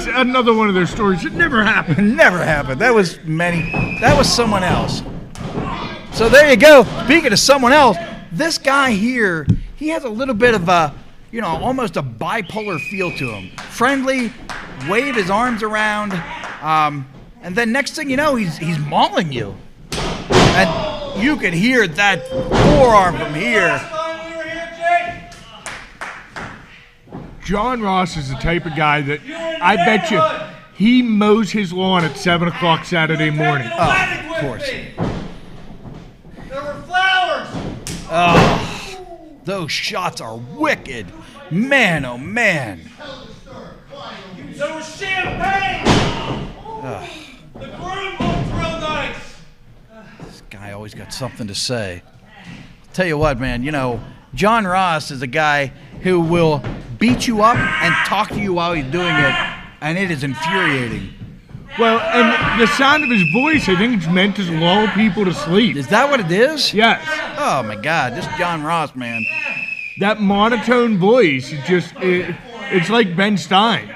another one of those stories. It never happened. Never happened. That was someone else. So there you go. Speaking of someone else, this guy here he has a little bit of a, almost a bipolar feel to him. Friendly, wave his arms around, and then next thing you know, he's mauling you. And you could hear that forearm from here. John Ross is the type of guy that I bet you he mows his lawn at 7 o'clock Saturday morning. Oh, of course. There were flowers. Oh, those shots are wicked. Man, oh man. There was champagne. Ugh. The groom looked real nice. This guy always got something to say. I'll tell you what, man, John Ross is a guy who will beat you up and talk to you while he's doing it, and it is infuriating. Well, and the sound of his voice, I think it's meant to lull people to sleep. Is that what it is? Yes. Oh, my God, this John Ross, man. That monotone voice, it's like Ben Stein.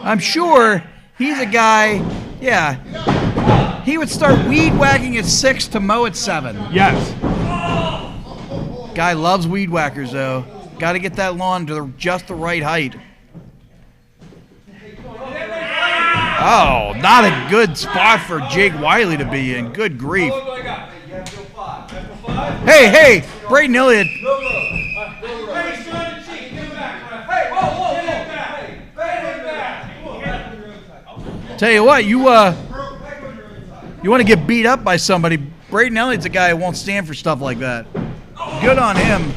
I'm sure he's a guy, he would start weed whacking at 6 to mow at 7. Yes. Guy loves weed whackers, though. Got to get that lawn to just the right height. Oh, not a good spot for Jake Wiley to be in. Good grief. Hey, Braden Elliott. Tell you what, you want to get beat up by somebody, Braden Elliott's a guy who won't stand for stuff like that. Good on him.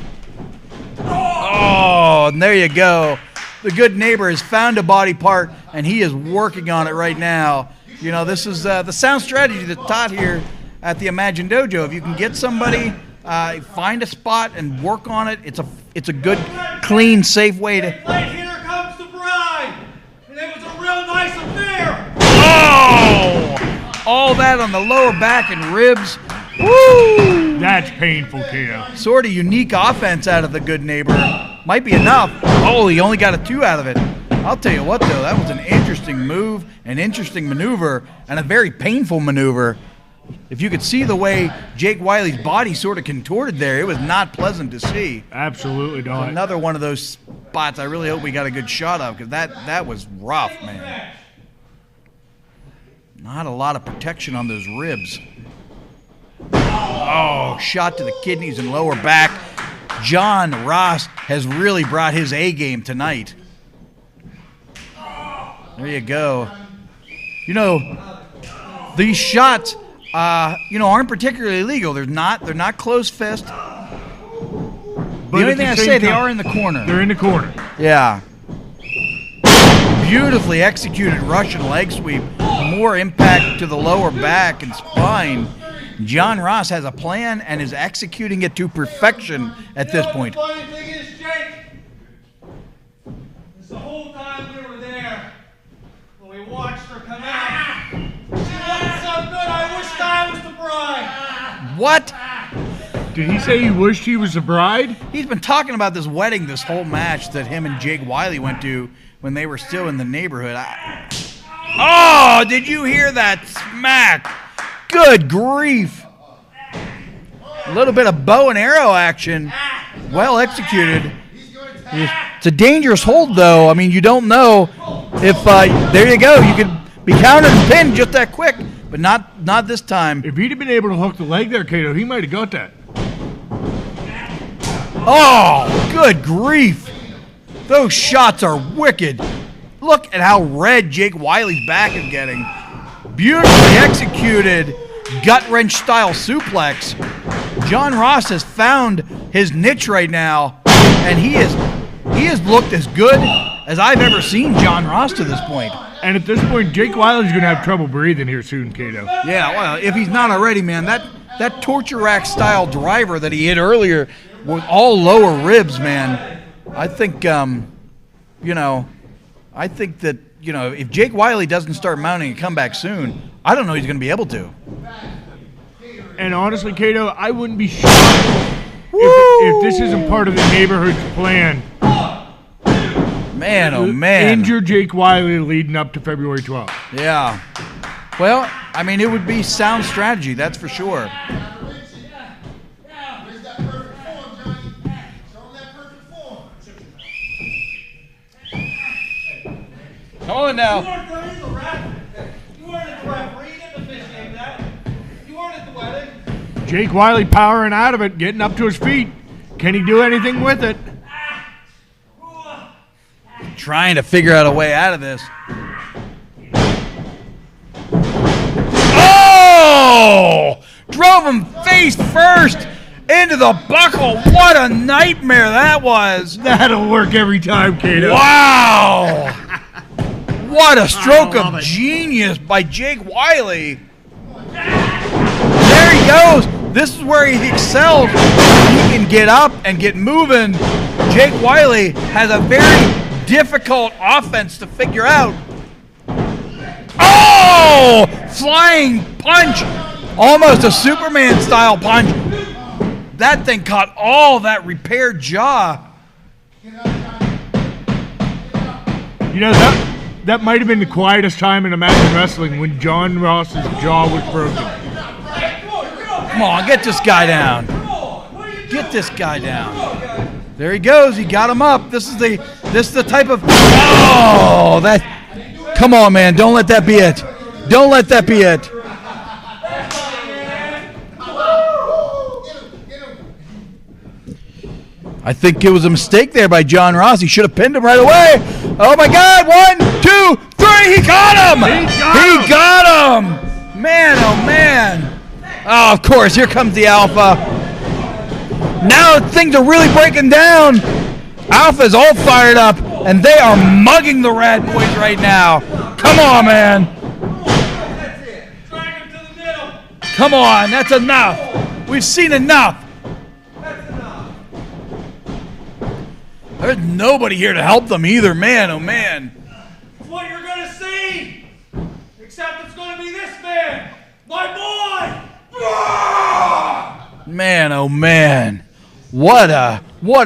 Oh, and there you go. The good neighbor has found a body part, and he is working on it right now. This is the sound strategy that's taught here at the Imagine Dojo. If you can get somebody, find a spot and work on it, it's a good, clean, safe way to... Here comes the bride. And it was a real nice affair. Oh! All that on the lower back and ribs. Woo! That's painful, Kato. Sort of unique offense out of the good neighbor. Might be enough. Oh, he only got a 2 out of it. I'll tell you what, though, that was an interesting move, an interesting maneuver, and a very painful maneuver. If you could see the way Jake Wiley's body sort of contorted there, it was not pleasant to see. Absolutely not. Another one of those spots I really hope we got a good shot of, because that was rough, man. Not a lot of protection on those ribs. Oh, shot to the kidneys and lower back. John Ross has really brought his A game tonight. There you go. These shots, aren't particularly legal. They're not closed fist. The only thing I say, they are in the corner. They're in the corner. Yeah. Beautifully executed Russian leg sweep. More impact to the lower back and spine. John Ross has a plan and is executing it to perfection at this point. The funny thing is, Jake, the whole time we were there, when we watched her come out, she looked so good, I wished I was the bride. What? Did he say he wished he was the bride? He's been talking about this wedding this whole match that him and Jake Wiley went to when they were still in the neighborhood. Oh, did you hear that smack? Good grief. A little bit of bow and arrow action. Well executed. It's a dangerous hold, though. I mean, you don't know if, there you go. You could be countered and pinned just that quick, but not this time. If he'd have been able to hook the leg there, Kato, he might have got that. Oh, good grief. Those shots are wicked. Look at how red Jake Wiley's back is getting. Beautifully executed gut-wrench style suplex. John Ross has found his niche right now, and he has looked as good as I've ever seen John Ross to this point. And at this point, Jake Wiley's going to have trouble breathing here soon, Kato. Yeah, well, if he's not already, man, that torture rack style driver that he hit earlier with all lower ribs, man, I think, if Jake Wiley doesn't start mounting a comeback soon, I don't know he's going to be able to. And honestly, Kato, I wouldn't be shocked if this isn't part of the neighborhood's plan. Man, oh man. Injure Jake Wiley leading up to February 12th. Yeah. Well, I mean, it would be sound strategy, that's for sure. going now. You weren't the ref. You weren't at the referee. You didn't officiate that. You weren't at the wedding. Jake Wiley powering out of it, getting up to his feet. Can he do anything with it? Trying to figure out a way out of this. Oh! Drove him face first into the buckle. What a nightmare that was. That'll work every time, Kato. Wow! What a stroke of genius by Jake Wiley. There he goes. This is where he excels. He can get up and get moving. Jake Wiley has a very difficult offense to figure out. Oh! Flying punch. Almost a Superman style punch. That thing caught all that repaired jaw. You know, that might have been the quietest time in Imagine Wrestling when John Ross's jaw was broken. Come on, get this guy down. Get this guy down. There he goes. He got him up. This is the type of. Oh, that. Come on, man. Don't let that be it. Don't let that be it. I think it was a mistake there by John Ross. He should have pinned him right away. Oh my God! 1, 2, 3. He got him. He got him. Man, oh man. Oh, of course. Here comes the Alpha. Now things are really breaking down. Alpha's all fired up, and they are mugging the Rad Boys right now. Come on, man. Come on, that's enough. We've seen enough. There's nobody here to help them either, man, oh man. It's what you're going to see. Except it's going to be this man. My boy. Man, oh man. What a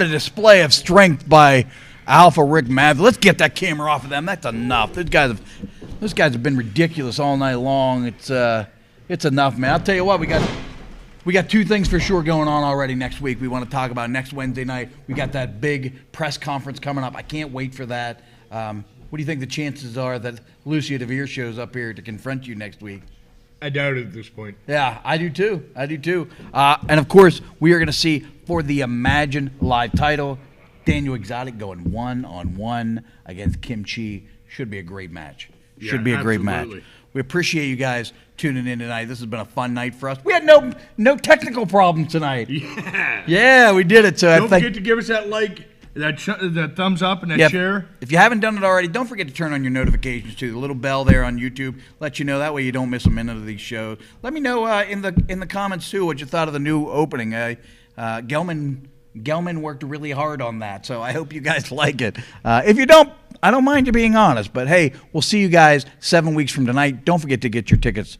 display of strength by Alpha Rick Matthews. Let's get that camera off of them. That's enough. Those guys have been ridiculous all night long. It's enough, man. I'll tell you what, we got two things for sure going on already next week. We want to talk about next Wednesday night. We got that big press conference coming up. I can't wait for that. What do you think the chances are that Lucia DeVere shows up here to confront you next week? I doubt it at this point. Yeah, I do too. And of course, we are going to see for the Imagine Live title, Daniel Exotic going 1-on-1 against Kim Chi. Should be a great match. Should be a great match. We appreciate you guys tuning in tonight. This has been a fun night for us. We had no technical problems tonight. Yeah, we did it. So don't forget to give us that like, that thumbs up, and that share. If you haven't done it already, don't forget to turn on your notifications too. The little bell there on YouTube let you know. That way you don't miss a minute of these shows. Let me know in the comments too what you thought of the new opening. Gelman worked really hard on that, so I hope you guys like it. If you don't, I don't mind you being honest, but hey, we'll see you guys 7 weeks from tonight. Don't forget to get your tickets